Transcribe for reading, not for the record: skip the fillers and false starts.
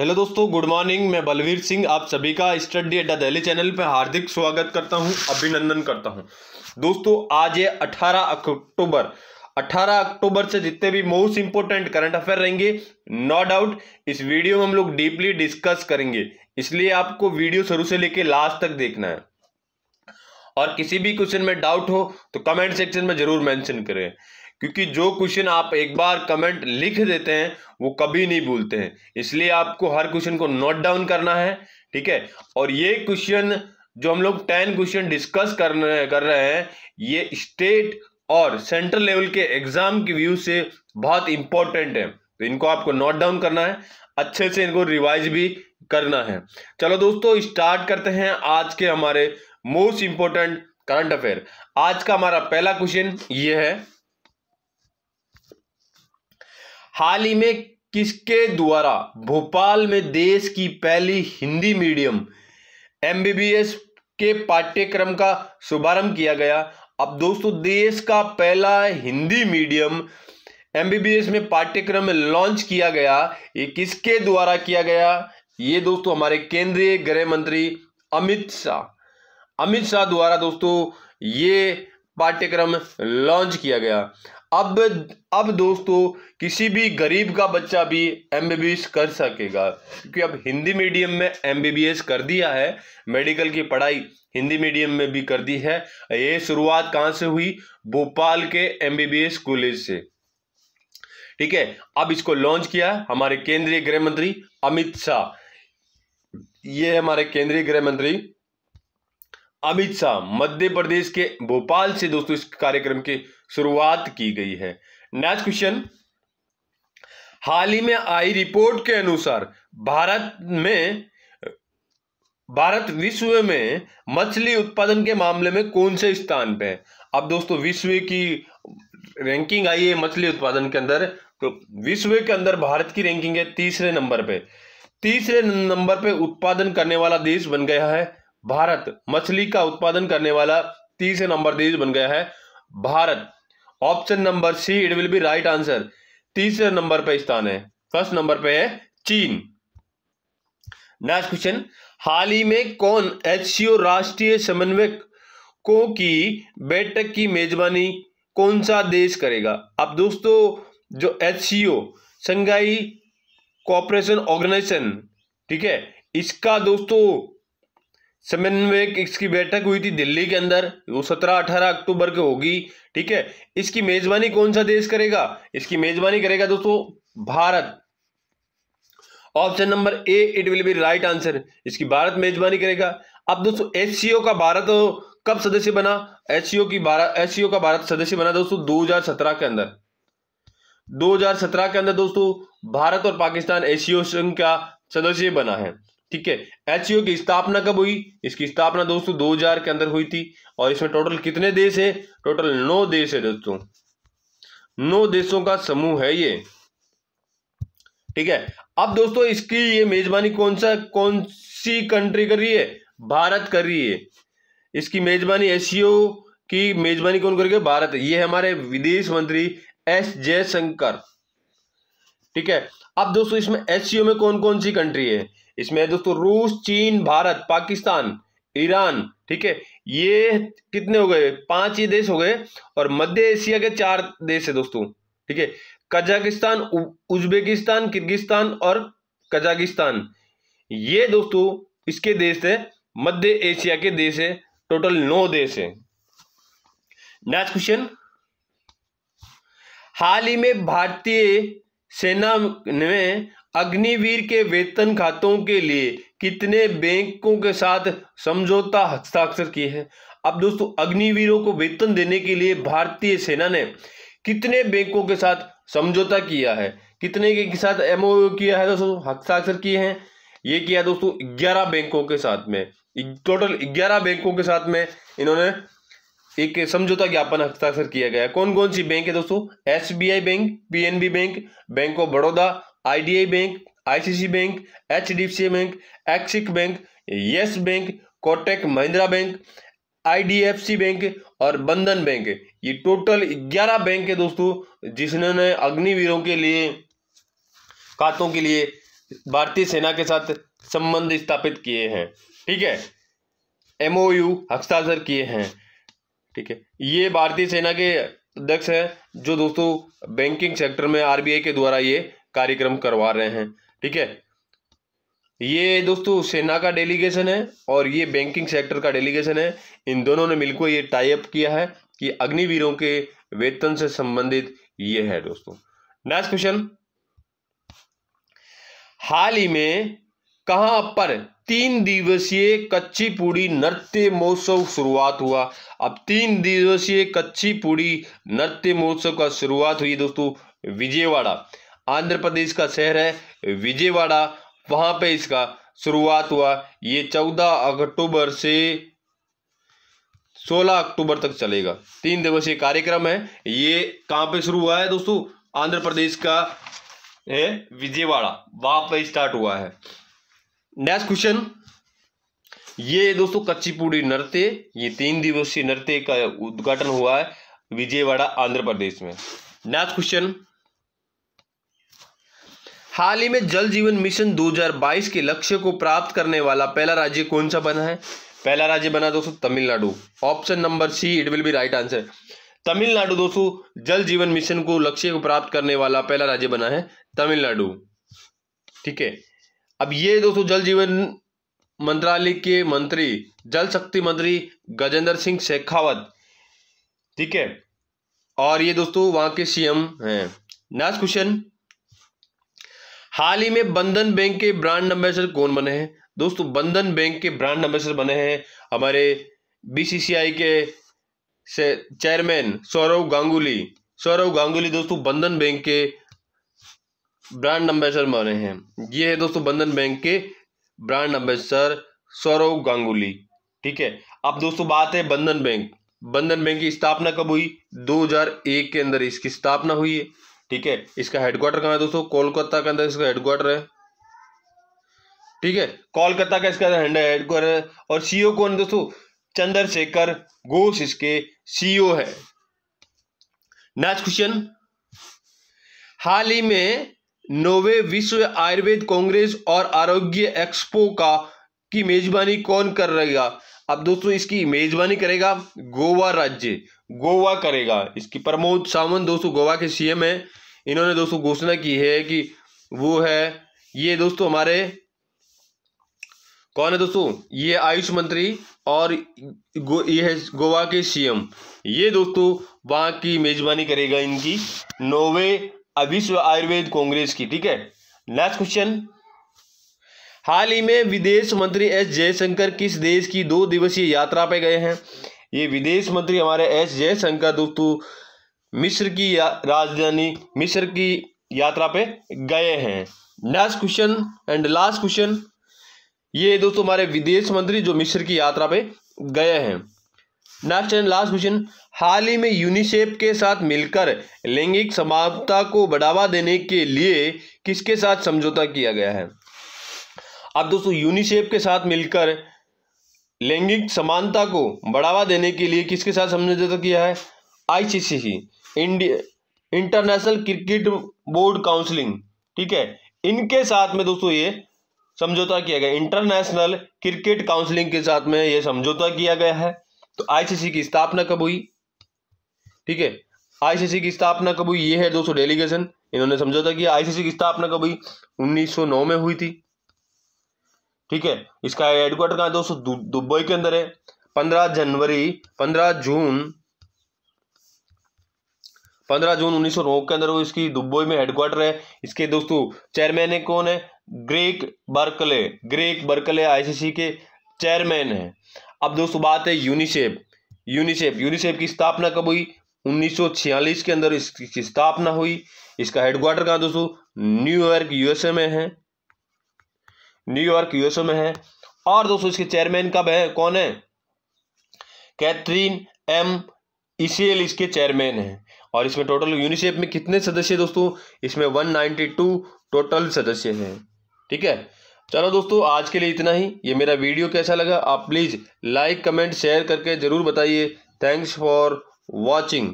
Hello दोस्तों, good morning. मैं बलवीर सिंह आप सभी का स्टडी अड्डा दिल्ली चैनल पर हार्दिक स्वागत करता हूं, अभिनंदन करता हूं। दोस्तों आज है 18 अक्टूबर। 18 अक्टूबर से जितने भी मोस्ट इंपोर्टेंट करंट अफेयर रहेंगे, नो डाउट इस वीडियो में हम लोग डीपली डिस्कस करेंगे, इसलिए आपको वीडियो शुरू से लेकर लास्ट तक देखना है। और किसी भी क्वेश्चन में डाउट हो तो कमेंट सेक्शन में जरूर मेंशन करें, क्योंकि जो क्वेश्चन आप एक बार कमेंट लिख देते हैं वो कभी नहीं भूलते हैं, इसलिए आपको हर क्वेश्चन को नोट डाउन करना है, ठीक है। और ये क्वेश्चन जो हम लोग 10 क्वेश्चन डिस्कस कर रहे हैं, ये स्टेट और सेंट्रल लेवल के एग्जाम के व्यू से बहुत इंपॉर्टेंट है, तो इनको आपको नोट डाउन करना है, अच्छे से इनको रिवाइज भी करना है। चलो दोस्तों स्टार्ट करते हैं आज के हमारे मोस्ट इंपोर्टेंट करंट अफेयर। आज का हमारा पहला क्वेश्चन ये है, हाल ही में किसके द्वारा भोपाल में देश की पहली हिंदी मीडियम एमबीबीएस के पाठ्यक्रम का शुभारंभ किया गया। अब दोस्तों देश का पहला हिंदी मीडियम एमबीबीएस में पाठ्यक्रम लॉन्च किया गया, ये किसके द्वारा किया गया? ये दोस्तों हमारे केंद्रीय गृह मंत्री अमित शाह द्वारा दोस्तों ये पाठ्यक्रम लॉन्च किया गया। अब दोस्तों किसी भी गरीब का बच्चा भी एमबीबीएस कर सकेगा, क्योंकि अब हिंदी मीडियम में एमबीबीएस कर दिया है, मेडिकल की पढ़ाई हिंदी मीडियम में भी कर दी है। ये शुरुआत कहां से हुई? भोपाल के एमबीबीएस कॉलेज से, ठीक है। अब इसको लॉन्च किया हमारे केंद्रीय गृह मंत्री अमित शाह। ये हमारे केंद्रीय गृह मंत्री अमित शाह, मध्य प्रदेश के भोपाल से दोस्तों इस कार्यक्रम की शुरुआत की गई है। नेक्स्ट क्वेश्चन, हाल ही में आई रिपोर्ट के अनुसार भारत विश्व में मछली उत्पादन के मामले में कौन से स्थान पे है? अब दोस्तों विश्व की रैंकिंग आई है मछली उत्पादन के अंदर, तो विश्व के अंदर भारत की रैंकिंग है तीसरे नंबर पे उत्पादन करने वाला देश बन गया है भारत। मछली का उत्पादन करने वाला तीसरे नंबर देश बन गया है Bharat. Option number C it will be right answer. तीसरे नंबर पे स्थान है, फर्स्ट नंबर पे है चीन। नेक्स्ट क्वेश्चन, हाल ही में कौन एचसीओ राष्ट्रीय समन्वयकों की बैठक की मेजबानी कौन सा देश करेगा? अब दोस्तों जो एचसीओ शंघाई कोऑपरेशन ऑर्गेनाइजेशन, ठीक है, इसका दोस्तों समन्वयक इसकी बैठक हुई थी दिल्ली के अंदर, वो 17-18 अक्टूबर को होगी, ठीक है। इसकी मेजबानी कौन सा देश करेगा? इसकी मेजबानी करेगा दोस्तों Bharat. Option number A it will be right answer, इसकी भारत मेजबानी करेगा। अब दोस्तों एचसीओ का भारत कब सदस्य बना? एचसीओ का भारत सदस्य बना दोस्तों 2017 के अंदर। 2017 के अंदर दोस्तों भारत और पाकिस्तान एचसीओ संघ का सदस्य बना है, ठीक है। एचसीओ की स्थापना कब हुई? इसकी स्थापना दोस्तों 2000 के अंदर हुई थी। और इसमें टोटल कितने देश है? टोटल 9 देश है दोस्तों, 9 देशों का समूह है ये, ठीक है। अब दोस्तों इसकी ये मेजबानी कौन सी कंट्री कर रही है? भारत कर रही है। इसकी मेजबानी एचसीओ की मेजबानी कौन करेगा? भारत। ये है हमारे विदेश मंत्री एस जयशंकर, ठीक है। अब दोस्तों इसमें एचसीओ में कौन कौन सी कंट्री है? इसमें दोस्तों रूस, चीन, भारत, पाकिस्तान, ईरान, ठीक है। ये कितने हो गए? 5 ये देश हो गए। और मध्य एशिया के 4 देश है दोस्तों, ठीक है। कजाकिस्तान, उज्बेकिस्तान, किर्गिस्तान और कजाकिस्तान, ये दोस्तों इसके देश है, मध्य एशिया के देश है। टोटल 9 देश है। नेक्स्ट क्वेश्चन, हाल ही में भारतीय सेना ने अग्निवीर के वेतन खातों के लिए कितने बैंकों के साथ समझौता हस्ताक्षर किए हैं? अब दोस्तों अग्निवीरों को वेतन देने के लिए भारतीय सेना ने कितने बैंकों के साथ समझौता किया है? कितने के साथ एमओयू किया है दोस्तों, हस्ताक्षर किए हैं? ये किया दोस्तों 11 बैंकों के साथ में, टोटल 11 बैंकों के साथ में इन्होंने एक समझौता ज्ञापन हस्ताक्षर किया गया। कौन कौन सी बैंक है दोस्तों? SBI bank, PNB bank, bank of Baroda, IDI bank, ICC bank, HDFC bank, axis bank, yes bank, Kotak Mahindra bank, IDFC bank और बंधन बैंक। ये टोटल 11 बैंक है दोस्तों जिन्होंने अग्निवीरों के लिए खातों के लिए भारतीय सेना के साथ संबंध स्थापित किए हैं। ठीक है, MOU हस्ताक्षर किए हैं। ठीक है, ये भारतीय सेना के अध्यक्ष हैं जो दोस्तों बैंकिंग सेक्टर में RBI के द्वारा ये कार्यक्रम करवा रहे हैं। ठीक है, ये दोस्तों सेना का डेलीगेशन है और ये बैंकिंग सेक्टर का डेलीगेशन है। इन दोनों ने मिलकर ये टाई अप किया है कि अग्निवीरों के वेतन से संबंधित ये है दोस्तों। नेक्स्ट क्वेश्चन, हाल ही में कहां पर 3 दिवसीय कच्चीपुड़ी नृत्य महोत्सव शुरुआत हुआ? अब 3 दिवसीय कच्चीपुड़ी नृत्य महोत्सव का शुरुआत हुई दोस्तों विजयवाड़ा, आंध्र प्रदेश का शहर है विजयवाड़ा, वहां पे इसका शुरुआत हुआ। ये 14 अक्टूबर से 16 अक्टूबर तक चलेगा। 3 दिवसीय कार्यक्रम है। ये कहां पे शुरू हुआ है दोस्तों? आंध्र प्रदेश का है विजयवाड़ा, वहां पे स्टार्ट हुआ है। नेक्स्ट क्वेश्चन, ये दोस्तों कच्चीपुड़ी नृत्य, ये 3 दिवसीय नृत्य का उद्घाटन हुआ है विजयवाड़ा आंध्र प्रदेश में। नेक्स्ट क्वेश्चन, हाल ही में जल जीवन मिशन 2022 के लक्ष्य को प्राप्त करने वाला पहला राज्य कौन सा बना है? पहला राज्य बना दोस्तों Tamil Nadu. Option number C, it will be right answer. Tamil Nadu दोस्तों जल जीवन मिशन को लक्ष्य को प्राप्त करने वाला पहला राज्य बना है तमिलनाडु। ठीक है, अब ये दोस्तों जल जीवन मंत्रालय के मंत्री, जल शक्ति मंत्री गजेंद्र सिंह शेखावत, ठीक है, और ये दोस्तों वहां के CM हैं। नेक्स्ट क्वेश्चन, हाल ही में बंधन बैंक के ब्रांड एम्बेसडर कौन बने हैं? दोस्तों बंधन बैंक के ब्रांड एम्बेसडर बने हैं हमारे BCCI के चेयरमैन सौरव गांगुली। सौरव गांगुली दोस्तों बंधन बैंक के ब्रांड एम्बेसडर बने हैं। ये है दोस्तों बंधन बैंक के ब्रांड एम्बेसडर सौरव गांगुली। ठीक है, अब दोस्तों बात है बंधन बैंक। बंधन बैंक की स्थापना कब हुई? 2001 के अंदर इसकी स्थापना हुई है। ठीक है, इसका हेडक्वार्टर कहाँ है दोस्तों? कोलकाता के अंदर इसका हेडक्वार्टर है। ठीक है, कोलकाता का इसका हेडक्वार्टर है। और CEO कौन दोस्तों? चंद्रशेखर घोष इसके CEO है। नेक्स्ट क्वेश्चन, हाल ही में 9वें विश्व आयुर्वेद कांग्रेस और आरोग्य एक्सपो की मेजबानी कौन कर रहेगा? अब दोस्तों इसकी मेजबानी करेगा गोवा राज्य, गोवा करेगा। इसकी प्रमोद सावंत दोस्तों गोवा के CM है। इन्होंने दोस्तों घोषणा की है कि वो है, ये दोस्तों हमारे कौन है दोस्तों? ये आयुष मंत्री और ये है गोवा के CM। ये दोस्तों वहां की मेजबानी करेगा इनकी 9वें विश्व आयुर्वेद कांग्रेस की। ठीक है, नेक्स्ट क्वेश्चन, हाल ही में विदेश मंत्री S जयशंकर किस देश की 2 दिवसीय यात्रा पे गए हैं? ये विदेश मंत्री हमारे S जयशंकर दोस्तों मिस्र की राजधानी मिस्र की यात्रा पे गए हैं। Next question and last question, ये दोस्तों हमारे विदेश मंत्री जो मिस्र की यात्रा पे गए हैं। नेक्स्ट एंड लास्ट क्वेश्चन, हाल ही में यूनिसेफ के साथ मिलकर लैंगिक समानता को बढ़ावा देने के लिए किसके साथ समझौता किया गया है? अब दोस्तों यूनिसेफ के साथ मिलकर लैंगिक समानता को बढ़ावा देने के लिए किसके साथ समझौता किया है? ICC, international cricket board counselling. ठीक है, इनके साथ में दोस्तों ये समझौता किया गया। इंटरनेशनल क्रिकेट काउंसिलिंग के साथ में ये समझौता किया गया है। तो ICC की स्थापना कब हुई? ठीक है, ICC की स्थापना कब हुई? ये है दोस्तों डेलीगेशन, इन्होंने समझौता किया। ICC की स्थापना कब हुई? 1909 में हुई थी। ठीक है, इसका हेडक्वार्टर कहाँ है दोस्तों? दुबई के अंदर है। 15 जून 1909 के अंदर वो इसकी दुबई में हेडक्वार्टर है। इसके दोस्तों चेयरमैन है कौन है? ग्रेग बर्कले ICC के चेयरमैन है। अब दोस्तों बात है यूनिसेफ की स्थापना कब हुई? 1946 के अंदर इसकी स्थापना हुई। इसका हेडक्वार्टर कहाँ दोस्तों? न्यूयॉर्क USA में है। और दोस्तों इसके चेयरमैन कब है? कौन है? कैथरीन M इसेल इसके चेयरमैन है। और इसमें टोटल यूनिसेफ में कितने सदस्य दोस्तों? इसमें 192 टोटल सदस्य हैं। ठीक है, चलो दोस्तों आज के लिए इतना ही। ये मेरा वीडियो कैसा लगा आप प्लीज़ लाइक कमेंट शेयर करके ज़रूर बताइए। Thanks for watching.